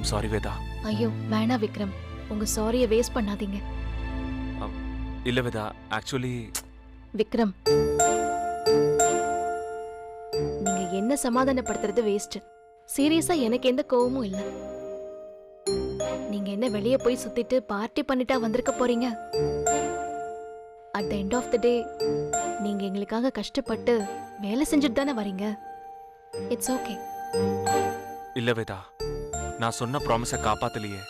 I'm sorry Veda. ஐயோ வேணா விக்ரம், உங்க சாரியை வேஸ்ட் பண்ணாதீங்க. இல்ல வேதா, ஆக்சுவலி விக்ரம், நீங்க என்ன சமாதானப்படுத்துறது வேஸ்ட். சீரியஸா எனக்கு எந்த கோவமும் இல்ல. நீங்க என்ன வெளியே போய் சுத்திட்டு பார்ட்டி பண்ணிட்டா வந்திருக்க போறீங்க? At the end of the day நீங்க எங்களுக்காக கஷ்டப்பட்டு வேலை செஞ்சுட்டு தானே வரீங்க. It's okay. இல்ல வேதா, நான் சொன்ன ப்ராமிஸை காப்பாத்தலையே.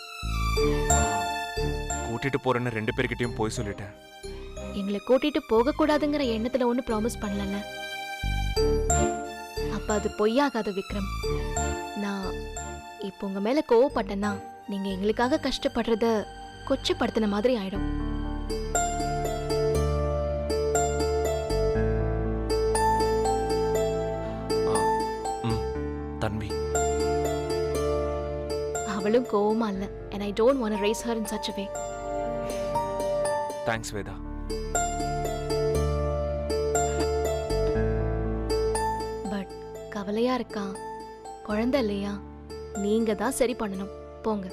கூட்டிட்டு போறேன்னு 2 பேர்கிட்டயும் போய் சொல்லிட்டேன். எங்களை கூட்டிட்டு போக கூடாதுங்கிற எண்ணத்துல ஒண்ணு ப்ராமிஸ் பண்ணல. அப்ப அது பொய்யாகாது விக்ரம். நான் இப்போ உங்க மேல கோவப்பட்டேன்னா நீங்க எங்களுக்காக கஷ்டப்படுறத கொச்சப்படுத்தின மாதிரி ஆயிடும். தன்வி, அவளும் கோவமா இல்ல. and I don't want to raise her in such a way. Thanks Veda. But கவலையா இருக்கா, குழந்தை இல்லையா, நீங்க தான் சரி பண்ணணும். போங்க.